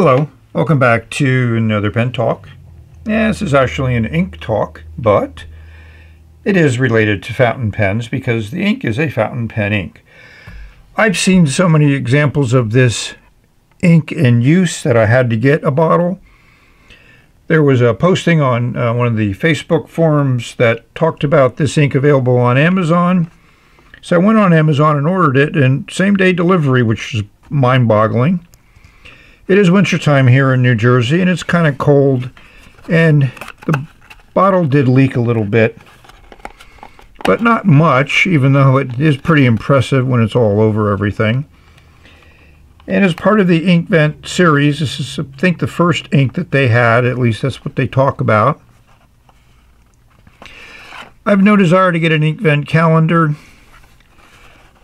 Hello, welcome back to another pen talk. Yeah, this is actually an ink talk, but it is related to fountain pens because the ink is a fountain pen ink. I've seen so many examples of this ink in use that I had to get a bottle. There was a posting on one of the Facebook forums that talked about this ink available on Amazon. So I went on Amazon and ordered it, and same-day delivery, which is mind-boggling. It is wintertime here in New Jersey, and it's kind of cold, and the bottle did leak a little bit, but not much, even though it is pretty impressive when it's all over everything. And as part of the ink vent series, this is, I think, the first ink that they had, at least that's what they talk about. I have no desire to get an ink vent calendar.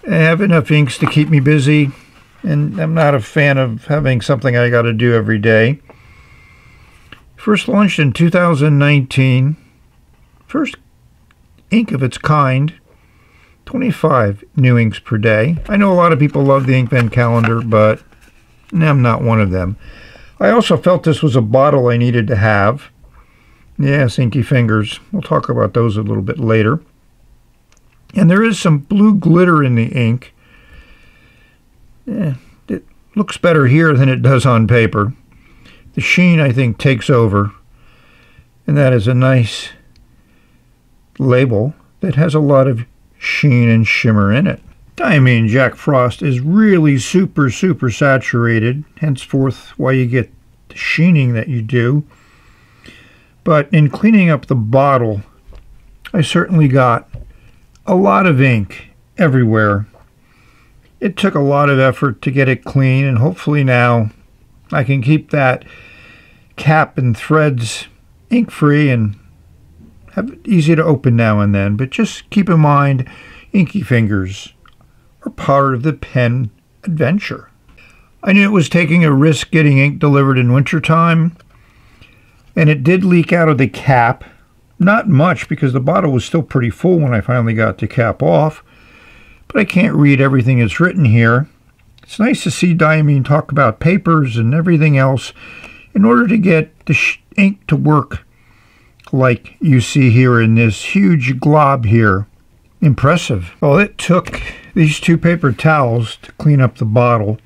I have enough inks to keep me busy, and I'm not a fan of having something I got to do every day. First launched in 2019. First ink of its kind. 25 new inks per day. I know a lot of people love the ink vent calendar, but I'm not one of them. I also felt this was a bottle I needed to have. Yes, inky fingers. We'll talk about those a little bit later. And there is some blue glitter in the ink. It looks better here than it does on paper. The sheen, I think, takes over. And that is a nice label that has a lot of sheen and shimmer in it. Diamine Jack Frost is really super saturated, henceforth why you get the sheening that you do. But in cleaning up the bottle, I certainly got a lot of ink everywhere. It took a lot of effort to get it clean, and hopefully now I can keep that cap and threads ink free and have it easy to open now and then. But just keep in mind, inky fingers are part of the pen adventure. I knew it was taking a risk getting ink delivered in wintertime, and it did leak out of the cap. Not much, because the bottle was still pretty full when I finally got the cap off. But I can't read everything that's written here. It's nice to see Diamine talk about papers and everything else in order to get the ink to work like you see here in this huge glob here. Impressive. Well, it took these two paper towels to clean up the bottle.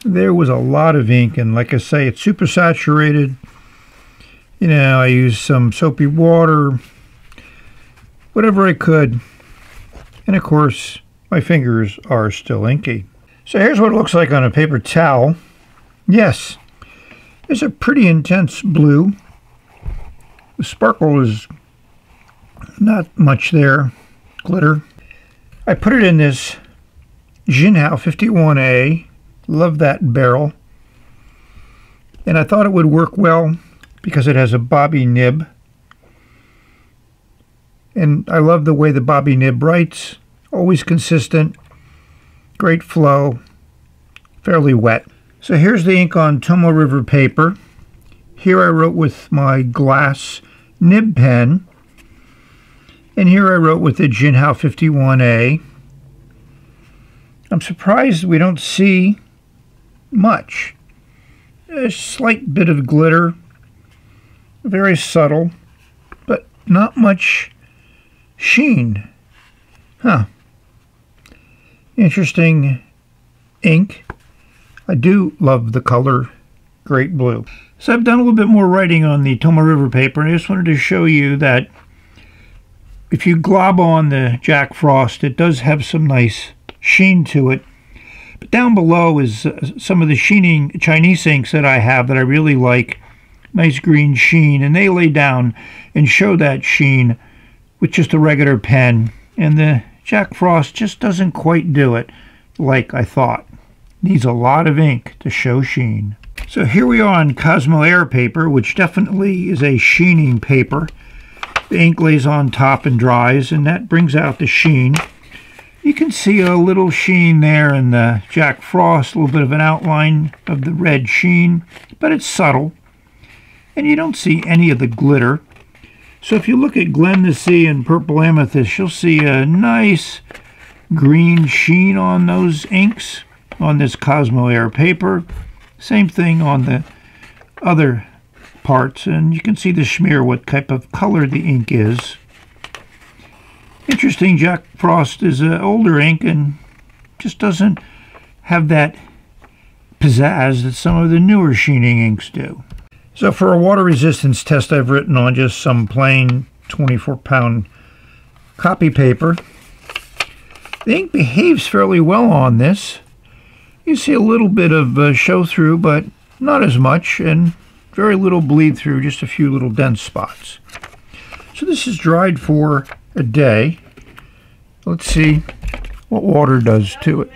There was a lot of ink, and like I say, it's super saturated. You know, I used some soapy water, whatever I could. And of course, my fingers are still inky. So here's what it looks like on a paper towel. Yes, it's a pretty intense blue. The sparkle is not much there. Glitter. I put it in this Jinhao 51A. Love that barrel. And I thought it would work well because it has a bobby nib. And I love the way the bobby nib writes. Always consistent. Great flow. Fairly wet. So here's the ink on Tomoe River paper. Here I wrote with my glass nib pen. And here I wrote with the Jinhao 51A. I'm surprised we don't see much. A slight bit of glitter. Very subtle. But not much sheen. Huh. Interesting ink. I do love the color great blue. So I've done a little bit more writing on the Tomoe River paper, and I just wanted to show you that if you glob on the Jack Frost, it does have some nice sheen to it. But down below is some of the sheening Chinese inks that I have that I really like. Nice green sheen, and they lay down and show that sheen with just a regular pen, and the Jack Frost just doesn't quite do it like I thought. Needs a lot of ink to show sheen. So here we are on Cosmo Air paper, which definitely is a sheening paper. The ink lays on top and dries, and that brings out the sheen. You can see a little sheen there in the Jack Frost, a little bit of an outline of the red sheen, but it's subtle. And you don't see any of the glitter. So if you look at Glen the Sea and Purple Amethyst, you'll see a nice green sheen on those inks on this Cosmo Air paper. Same thing on the other parts, and you can see the smear, what type of color the ink is. Interesting, Jack Frost is an older ink and just doesn't have that pizzazz that some of the newer sheening inks do. So for a water resistance test, I've written on just some plain 24-pound copy paper. The ink behaves fairly well on this. You see a little bit of show through, but not as much, and very little bleed through, just a few little dense spots. So this is dried for a day. Let's see what water does to it.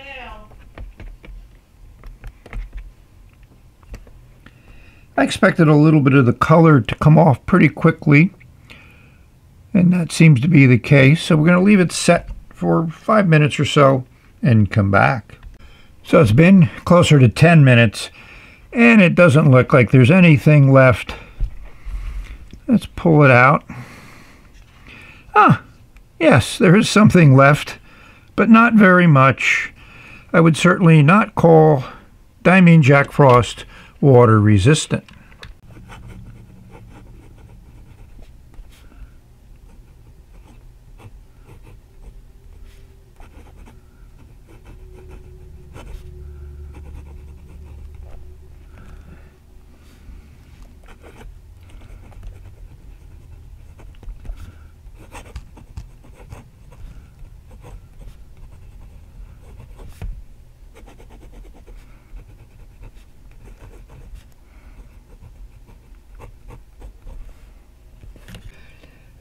I expected a little bit of the color to come off pretty quickly, and that seems to be the case. So we're going to leave it set for 5 minutes or so and come back. So it's been closer to 10 minutes, and it doesn't look like there's anything left. Let's pull it out. Ah, yes, there is something left, but not very much. I would certainly not call Diamine Jack Frost water resistant.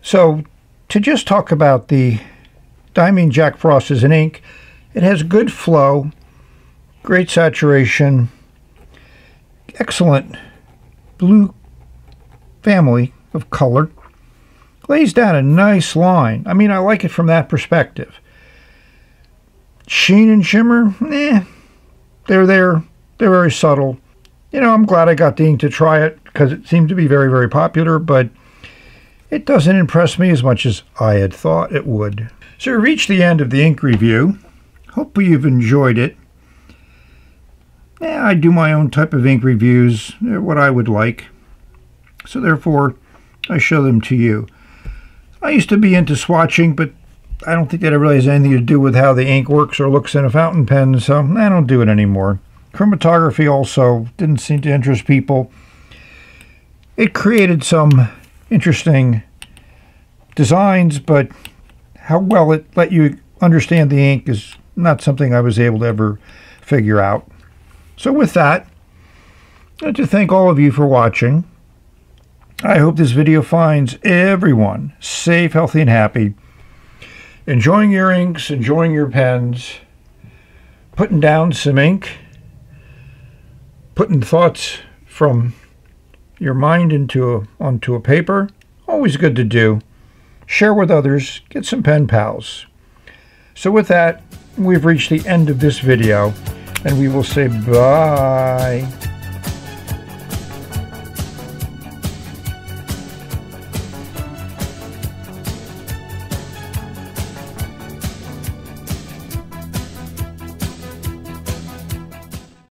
So, to just talk about the Diamine Jack Frost as an ink, it has good flow, great saturation, excellent blue family of color, lays down a nice line. I mean, I like it from that perspective. Sheen and shimmer, they're there. They're very subtle. You know, I'm glad I got the ink to try it because it seemed to be very, very popular, but it doesn't impress me as much as I had thought it would. So we reached the end of the ink review. Hopefully you've enjoyed it. I do my own type of ink reviews. They're what I would like. So therefore, I show them to you. I used to be into swatching, but I don't think that it really has anything to do with how the ink works or looks in a fountain pen, so I don't do it anymore. Chromatography also didn't seem to interest people. It created some interesting designs, but how well it let you understand the ink is not something I was able to ever figure out. So with that, I'd like to thank all of you for watching. I hope this video finds everyone safe, healthy, and happy, enjoying your inks, enjoying your pens, putting down some ink, putting thoughts from your mind onto a paper. Always good to do. Share with others. Get some pen pals. So with that, we've reached the end of this video, and we will say bye.